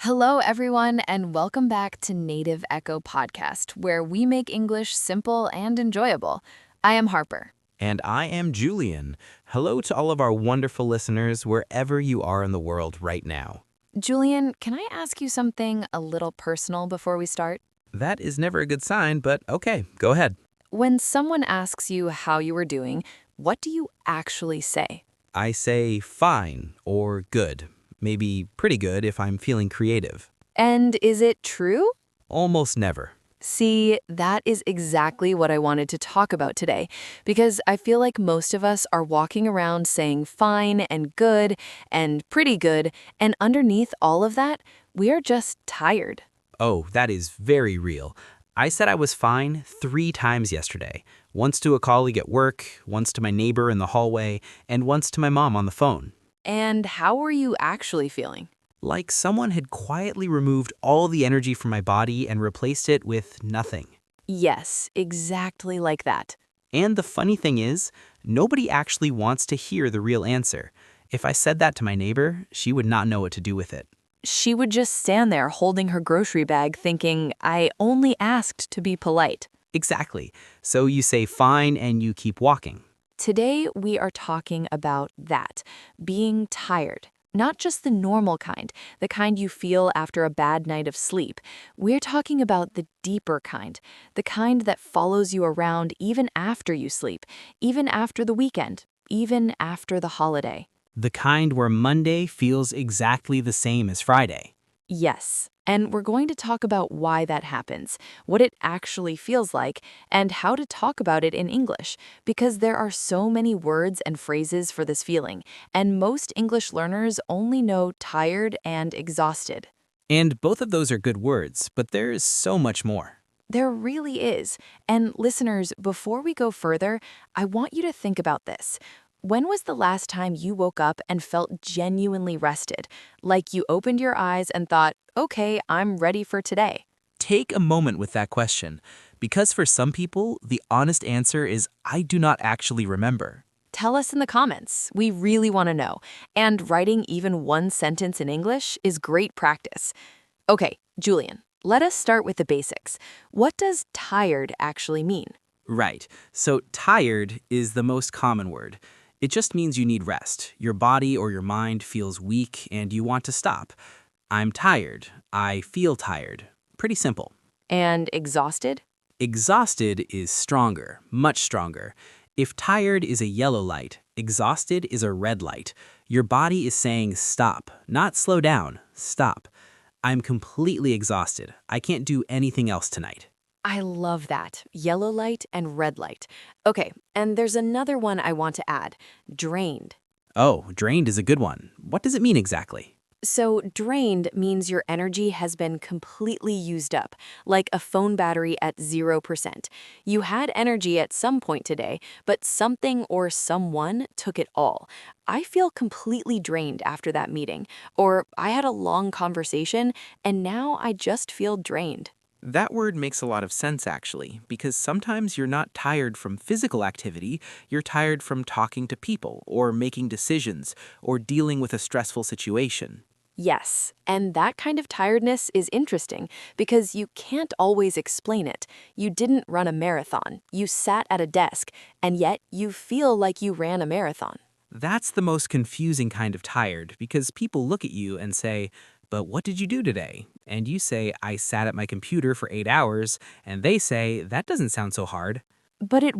Hello, everyone, and welcome back to Native Echo Podcast, where we make English simple and enjoyable. I am Harper. And I am Julian. Hello to all of our wonderful listeners wherever you are in the world right now. Julian, can I ask you something a little personal before we start? That is never a good sign, but okay, go ahead. When someone asks you how you are doing, what do you actually say? I say fine or good. Maybe pretty good if I'm feeling creative. And is it true? Almost never. See, that is exactly what I wanted to talk about today, because I feel like most of us are walking around saying fine and good and pretty good, and underneath all of that, we are just tired. Oh, that is very real. I said I was fine 3 times yesterday. Once to a colleague at work, once to my neighbor in the hallway, and once to my mom on the phone. And how are you actually feeling? Like someone had quietly removed all the energy from my body and replaced it with nothing. Yes, exactly like that. And the funny thing is, nobody actually wants to hear the real answer. If I said that to my neighbor, she would not know what to do with it. She would just stand there holding her grocery bag thinking, I only asked to be polite. Exactly. So you say fine and you keep walking. Today, we are talking about that, being tired. Not just the normal kind, the kind you feel after a bad night of sleep. We're talking about the deeper kind, the kind that follows you around even after you sleep, even after the weekend, even after the holiday. The kind where Monday feels exactly the same as Friday. Yes, and we're going to talk about why that happens, what it actually feels like, and how to talk about it in English, because there are so many words and phrases for this feeling, and most English learners only know tired and exhausted. And both of those are good words, but there is so much more. There really is. And listeners, before we go further, I want you to think about this. When was the last time you woke up and felt genuinely rested? Like you opened your eyes and thought, okay, I'm ready for today. Take a moment with that question, because for some people, the honest answer is I do not actually remember. Tell us in the comments. We really want to know. And writing even one sentence in English is great practice. Okay, Julian, let us start with the basics. What does tired actually mean? Right. So tired is the most common word. It just means you need rest. Your body or your mind feels weak and you want to stop. I'm tired. I feel tired. Pretty simple. And exhausted? Exhausted is stronger, much stronger. If tired is a yellow light, exhausted is a red light. Your body is saying stop, not slow down, stop. I'm completely exhausted. I can't do anything else tonight. I love that. Yellow light and red light. Okay, and there's another one I want to add. Drained. Oh, drained is a good one. What does it mean exactly? So, drained means your energy has been completely used up, like a phone battery at 0%. You had energy at some point today, but something or someone took it all. I feel completely drained after that meeting, or I had a long conversation, and now I just feel drained. That word makes a lot of sense, actually, because sometimes you're not tired from physical activity, you're tired from talking to people, or making decisions, or dealing with a stressful situation. Yes, and that kind of tiredness is interesting because you can't always explain it. You didn't run a marathon, you sat at a desk, and yet you feel like you ran a marathon. That's the most confusing kind of tired, because people look at you and say, but what did you do today? And you say, I sat at my computer for 8 hours, and they say, that doesn't sound so hard. But it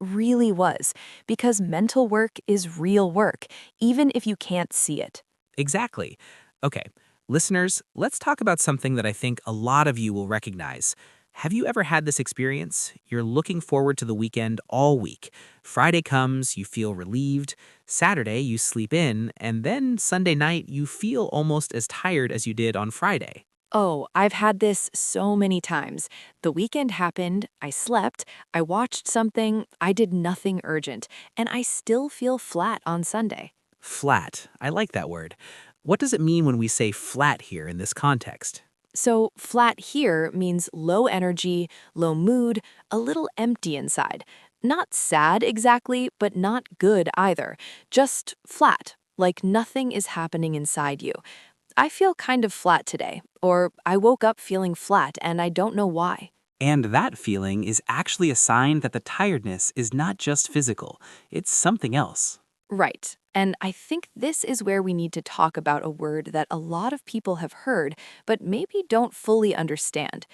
really was, because mental work is real work, even if you can't see it. Exactly. Okay, listeners, let's talk about something that I think a lot of you will recognize. Have you ever had this experience? You're looking forward to the weekend all week. Friday comes, you feel relieved. Saturday, you sleep in. And then Sunday night, you feel almost as tired as you did on Friday. Oh, I've had this so many times. The weekend happened, I slept, I watched something, I did nothing urgent, and I still feel flat on Sunday. Flat. I like that word. What does it mean when we say flat here in this context? So, flat here means low energy, low mood, a little empty inside. Not sad exactly, but not good either. Just flat, like nothing is happening inside you. I feel kind of flat today, or I woke up feeling flat and I don't know why. And that feeling is actually a sign that the tiredness is not just physical, it's something else. Right. And I think this is where we need to talk about a word that a lot of people have heard, but maybe don't fully understand: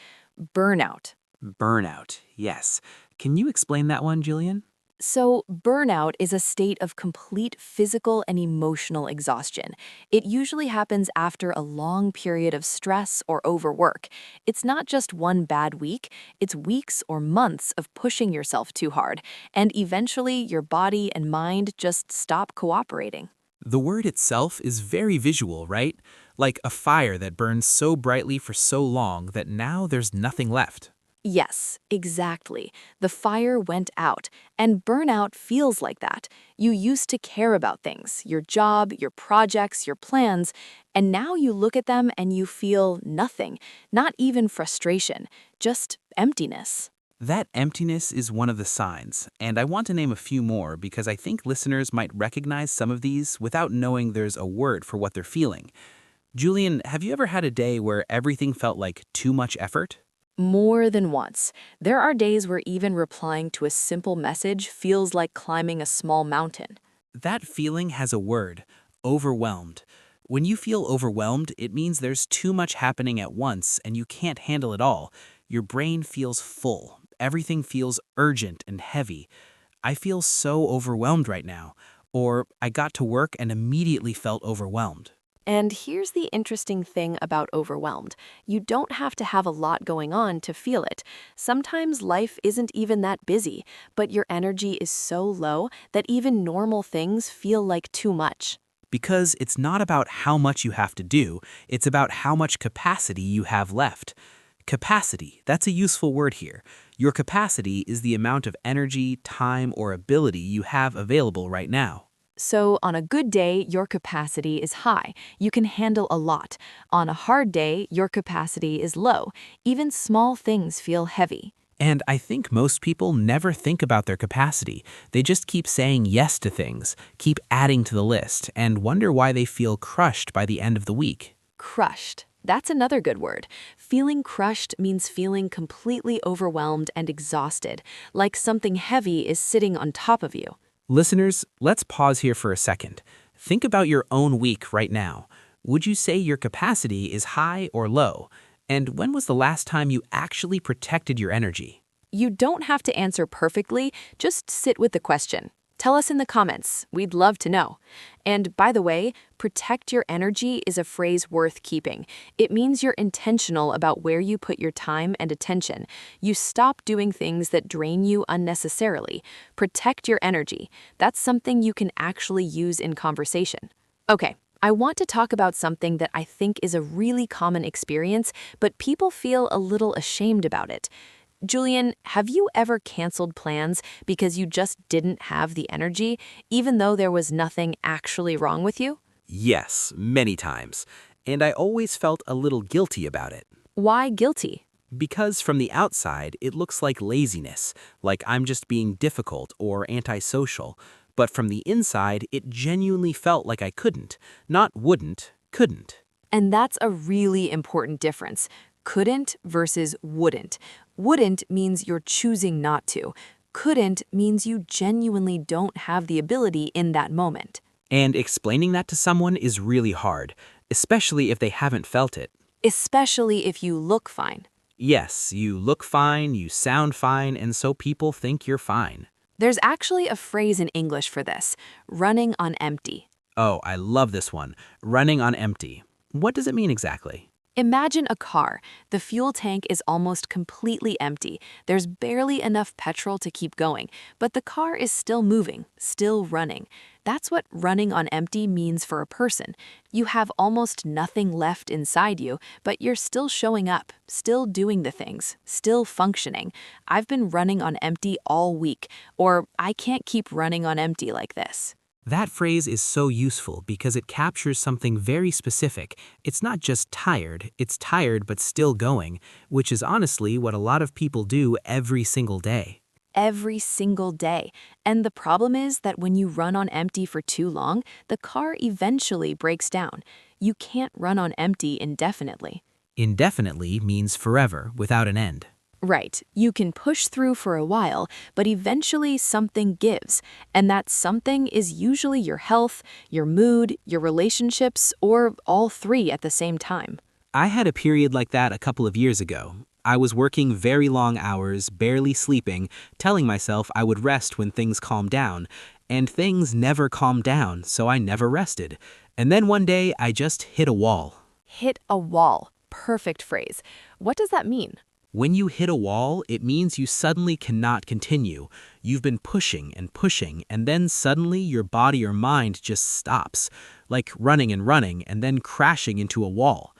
burnout. Burnout, yes. Can you explain that one, Julian? So, burnout is a state of complete physical and emotional exhaustion. It usually happens after a long period of stress or overwork. It's not just one bad week, it's weeks or months of pushing yourself too hard, and eventually your body and mind just stop cooperating. The word itself is very visual, right? Like a fire that burns so brightly for so long that now there's nothing left. Yes, exactly. The fire went out, and burnout feels like that. You used to care about things, your job, your projects, your plans, and now you look at them and you feel nothing, not even frustration, just emptiness. That emptiness is one of the signs, and I want to name a few more because I think listeners might recognize some of these without knowing there's a word for what they're feeling. Julian, have you ever had a day where everything felt like too much effort? More than once. There are days where even replying to a simple message feels like climbing a small mountain. That feeling has a word: overwhelmed. When you feel overwhelmed, it means there's too much happening at once and you can't handle it all. Your brain feels full. Everything feels urgent and heavy. I feel so overwhelmed right now. Or I got to work and immediately felt overwhelmed. And here's the interesting thing about overwhelmed. You don't have to have a lot going on to feel it. Sometimes life isn't even that busy, but your energy is so low that even normal things feel like too much. Because it's not about how much you have to do, it's about how much capacity you have left. Capacity, that's a useful word here. Your capacity is the amount of energy, time, or ability you have available right now. So, on a good day, your capacity is high. You can handle a lot. On a hard day, your capacity is low. Even small things feel heavy. And I think most people never think about their capacity. They just keep saying yes to things, keep adding to the list, and wonder why they feel crushed by the end of the week. Crushed. That's another good word. Feeling crushed means feeling completely overwhelmed and exhausted, like something heavy is sitting on top of you. Listeners, let's pause here for a second. Think about your own week right now. Would you say your capacity is high or low? And when was the last time you actually protected your energy? You don't have to answer perfectly, just sit with the question. Tell us in the comments. We'd love to know. And by the way, protect your energy is a phrase worth keeping. It means you're intentional about where you put your time and attention. You stop doing things that drain you unnecessarily. Protect your energy. That's something you can actually use in conversation. Okay, I want to talk about something that I think is a really common experience, but people feel a little ashamed about it. Julian, have you ever canceled plans because you just didn't have the energy, even though there was nothing actually wrong with you? Yes, many times. And I always felt a little guilty about it. Why guilty? Because from the outside, it looks like laziness, like I'm just being difficult or antisocial. But from the inside, it genuinely felt like I couldn't. Not wouldn't, couldn't. And that's a really important difference. Couldn't versus wouldn't. Wouldn't means you're choosing not to. Couldn't means you genuinely don't have the ability in that moment. And explaining that to someone is really hard, especially if they haven't felt it. Especially if you look fine. Yes, you look fine, you sound fine, and so people think you're fine. There's actually a phrase in English for this: running on empty. Oh, I love this one. Running on empty. What does it mean exactly? Imagine a car. The fuel tank is almost completely empty. There's barely enough petrol to keep going, but the car is still moving, still running. That's what running on empty means for a person. You have almost nothing left inside you, but you're still showing up, still doing the things, still functioning. I've been running on empty all week, or I can't keep running on empty like this. That phrase is so useful because it captures something very specific. It's not just tired, it's tired but still going, which is honestly what a lot of people do every single day. every single day. And the problem is that when you run on empty for too long, the car eventually breaks down. You can't run on empty indefinitely. Indefinitely means forever, without an end. Right, you can push through for a while, but eventually something gives, and that something is usually your health, your mood, your relationships, or all three at the same time. I had a period like that a couple of years ago. I was working very long hours, barely sleeping, telling myself I would rest when things calmed down, and things never calmed down, so I never rested. And then one day, I just hit a wall. Hit a wall. Perfect phrase. What does that mean? When you hit a wall, it means you suddenly cannot continue. You've been pushing, and then suddenly your body or mind just stops, like running, and then crashing into a wall.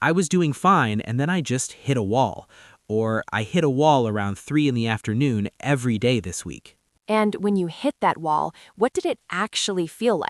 I was doing fine, and then I just hit a wall. Or I hit a wall around 3 in the afternoon every day this week. And when you hit that wall, what did it actually feel like?